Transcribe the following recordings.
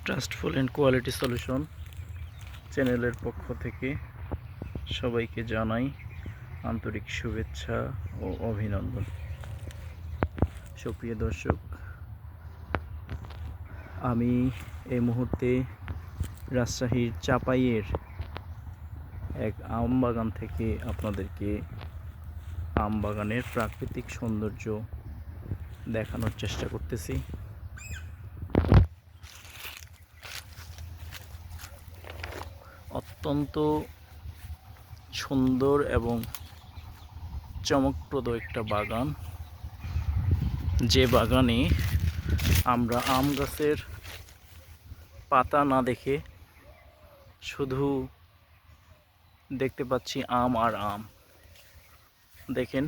Trustful and quality solution চ্যানেলের পক্ষ থেকে সবাইকে জানাই আন্তরিক শুভেচ্ছা ও অভিনন্দন। সুপ্রিয় দর্শক, আমি এই মুহূর্তে রাজশাহীর চাপাইয়ের এক আম বাগান থেকে আপনাদেরকে আম বাগানের প্রাকৃতিক সৌন্দর্য দেখানোর চেষ্টা করতেছি। অত্যন্ত সুন্দর এবং চমকপ্রদ একটা বাগান, যে বাগানে আমরা আম গাছের পাতা না দেখে শুধু দেখতে পাচ্ছি আম আর আম। দেখেন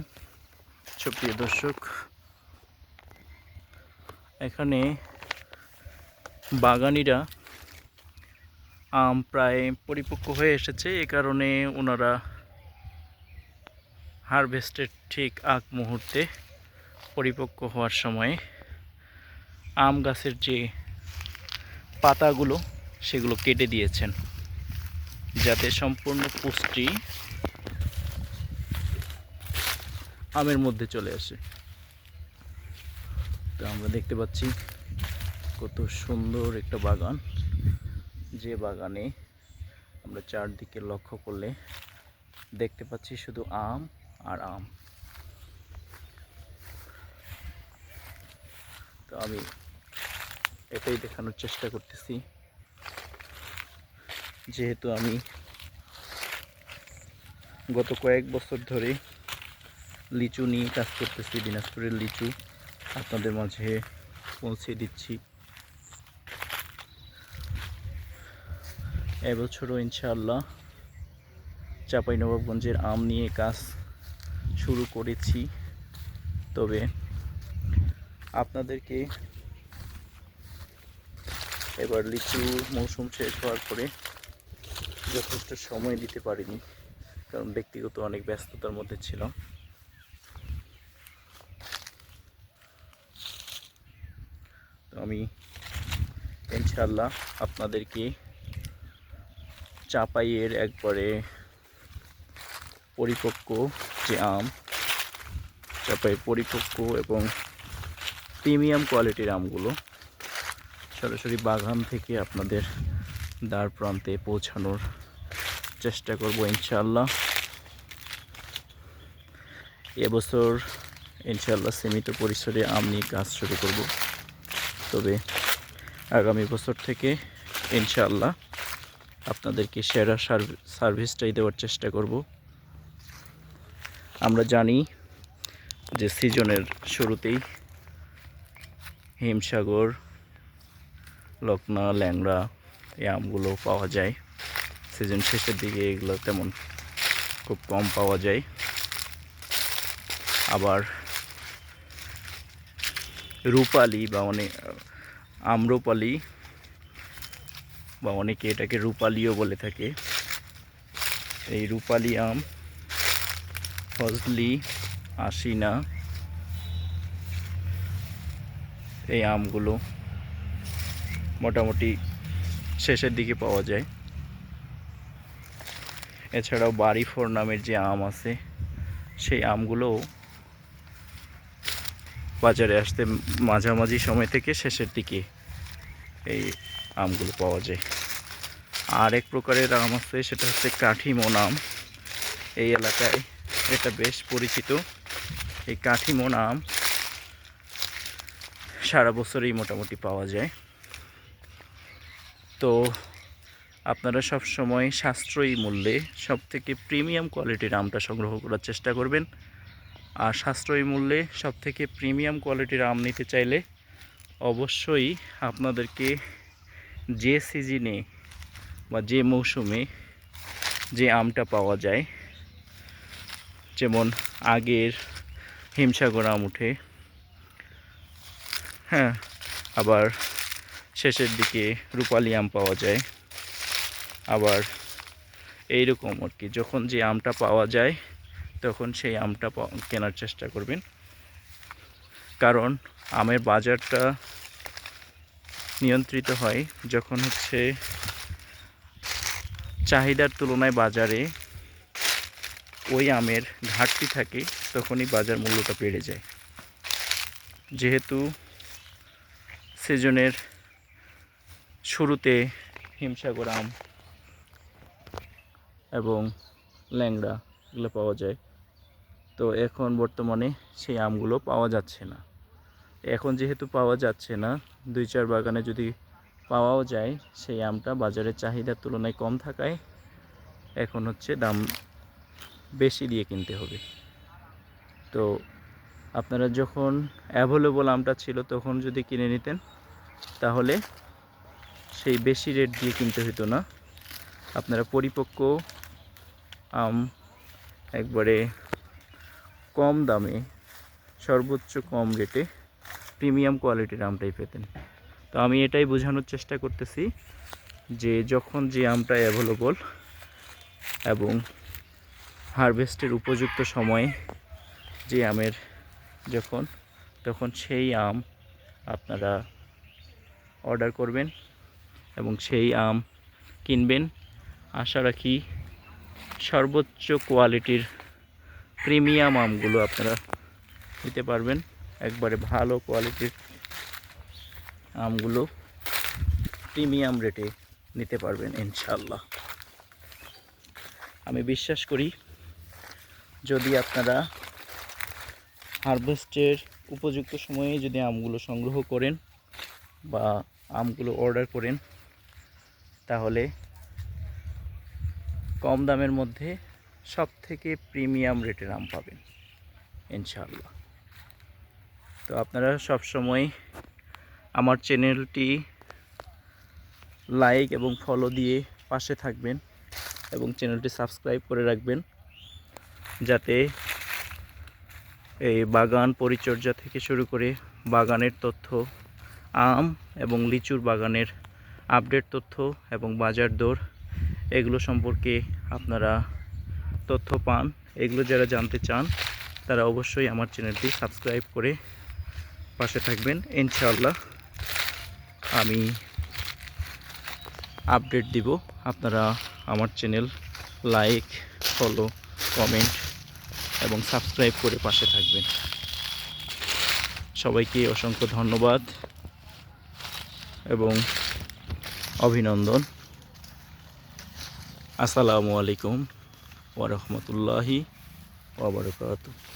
সুপ্রিয় দর্শক, এখানে বাগানিরা আম প্রায় পরিপক্ক হয়ে এসেছে, এ কারণে ওনারা হারভেস্টের ঠিক আগ মুহূর্তে পরিপক্ক হওয়ার সময় আম গাছের যে পাতাগুলো সেগুলো কেটে দিয়েছেন, যাতে সম্পূর্ণ পুষ্টি আমের মধ্যে চলে আসে। তো আমরা দেখতে পাচ্ছি কত সুন্দর একটা বাগান, যে বাগানে আমরা চারদিকে লক্ষ্য করলে দেখতে পাচ্ছি শুধু আম আর আম। তো আমি এটাই দেখানোর চেষ্টা করতেছি, যেহেতু আমি গত কয়েক বছর ধরে লিচু নিয়ে কাজ করতেছি, দিনাজপুরের লিচু আপনাদের মাঝে পৌঁছে দিচ্ছি। এবছরও ইনশাআল্লাহ চাঁপাইনবাবগঞ্জের আম নিয়ে কাজ শুরু করেছি। তবে আপনাদেরকে এবার লিচু মৌসুম শেষ হওয়ার পরে যথেষ্ট সময় দিতে পারিনি, কারণ ব্যক্তিগত অনেক ব্যস্ততার মধ্যে ছিলাম। তো আমি ইনশাআল্লাহ আপনাদেরকে চাপাইয়ের একবারে পরিপক্ক যে আম, চাপাইয়ের পরিপক্ক এবং প্রিমিয়াম কোয়ালিটির আমগুলো সরাসরি বাগান থেকে আপনাদের দ্বার প্রান্তে পৌঁছানোর চেষ্টা করব ইনশাআল্লাহ। এবছর ইনশাআল্লাহ সীমিত পরিসরে আম নিয়ে কাজ শুরু করব, তবে আগামী বছর থেকে ইনশাআল্লাহ আপনাদেরকে সেরা সার্ভিসটাই দেওয়ার চেষ্টা করব। আমরা জানি যে সিজনের শুরুতেই হিমসাগর, লকনা, ল্যাংড়া এই আমগুলো পাওয়া যায়। সিজন শেষের দিকে এগুলো তেমন খুব কম পাওয়া যায়। আবার রূপালি বা আম্রপালি বা অনেকে এটাকে রূপালিও বলে থাকে, এই রূপালি আম, ফজলি, আশিনা এই আমগুলো মোটামুটি শেষের দিকে পাওয়া যায়। এছাড়াও বাড়ি ফোর নামের যে আম আছে, সেই আমগুলোও বাজারে আসতে মাঝামাঝি সময় থেকে শেষের দিকে এই আমগুলো পাওয়া যায়। আর এক প্রকারের আম আছে, সেটা হচ্ছে কাঠিমন আম। এই এলাকায় এটা বেশ পরিচিত। এই কাঠিমন আম সারা বছরই মোটামুটি পাওয়া যায়। তো আপনারা সব সময় সাশ্রয়ী মূল্যে সবথেকে প্রিমিয়াম কোয়ালিটির আমটা সংগ্রহ করার চেষ্টা করবেন। আর সাশ্রয়ী মূল্যে সবথেকে প্রিমিয়াম কোয়ালিটির আম নিতে চাইলে অবশ্যই আপনাদেরকে যে সিজনে বা যে মৌসুমে যে আমটা পাওয়া যায়, যেমন আগের হিমসাগর আম উঠে, হ্যাঁ, আবার শেষের দিকে রূপালি আম পাওয়া যায়। আবার এইরকম আর কি, যখন যে আমটা পাওয়া যায় তখন সেই আমটা কেনার চেষ্টা করবেন, কারণ আমের বাজারটা নিয়ন্ত্রিত হয় যখন হচ্ছে চাহিদার তুলনায় বাজারে ওই আমের ঘাটতি থাকে, তখনই বাজার মূল্যটা বেড়ে যায়। যেহেতু সিজনের শুরুতে হিমসাগর আম এবং ল্যাংড়া এগুলো পাওয়া যায়, তো এখন বর্তমানে সেই আমগুলো পাওয়া যাচ্ছে না। এখন যেহেতু পাওয়া যাচ্ছে না, 2-4 বাগানে যদি পাওয়াও যায়, সেই আমটা বাজারের চাহিদার তুলনায় কম থাকায় এখন হচ্ছে দাম বেশি দিয়ে কিনতে হবে। তো আপনারা যখন অ্যাভেলেবল আমটা ছিল তখন যদি কিনে নিতেন, তাহলে সেই বেশি রেট দিয়ে কিনতে হতো না। আপনারা পরিপক্ক আম একবারে কম দামে, সর্বোচ্চ কম রেটে প্রিমিয়াম কোয়ালিটির আমটাই পেতেন। তো আমি এটাই বোঝানোর চেষ্টা করতেছি যে যখন যে আমটা অ্যাভেলেবল এবং হারভেস্টের উপযুক্ত সময়ে যে আমের তখন সেই আম আপনারা অর্ডার করবেন এবং সেই আম কিনবেন। আশা রাখি সর্বোচ্চ কোয়ালিটির প্রিমিয়াম আমগুলো আপনারা নিতে পারবেন। একবারে ভালো কোয়ালিটির আমগুলো প্রিমিয়াম রেটে নিতে পারবেন ইনশাল্লাহ। আমি বিশ্বাস করি যদি আপনারা হারভেস্টের উপযুক্ত সময়ে যদি আমগুলো সংগ্রহ করেন বা আমগুলো অর্ডার করেন, তাহলে কম দামের মধ্যে সবথেকে প্রিমিয়াম রেটের আম পাবেন ইনশাআল্লাহ। তো আপনারা সব সময় আমার চ্যানেলটি লাইক এবং ফলো দিয়ে পাশে থাকবেন এবং চ্যানেলটি সাবস্ক্রাইব করে রাখবেন, যাতে এই বাগান পরিচর্যা থেকে শুরু করে বাগানের তথ্য, আম এবং লিচুর বাগানের আপডেট তথ্য এবং বাজার দর এগুলো সম্পর্কে আপনারা তথ্য পান। এগুলো যারা জানতে চান তারা অবশ্যই আমার চ্যানেলটি সাবস্ক্রাইব করে পাশে থাকবেন ইনশাআল্লাহ। আমি আপডেট দিব, আপনারা আমার চ্যানেল লাইক, ফলো, কমেন্ট এবং সাবস্ক্রাইব করে পাশে থাকবেন। সবাইকে অসংখ্য ধন্যবাদ এবং অভিনন্দন। আসসালামু আলাইকুম ওয়া রাহমাতুল্লাহি ওয়া বারাকাতুহু।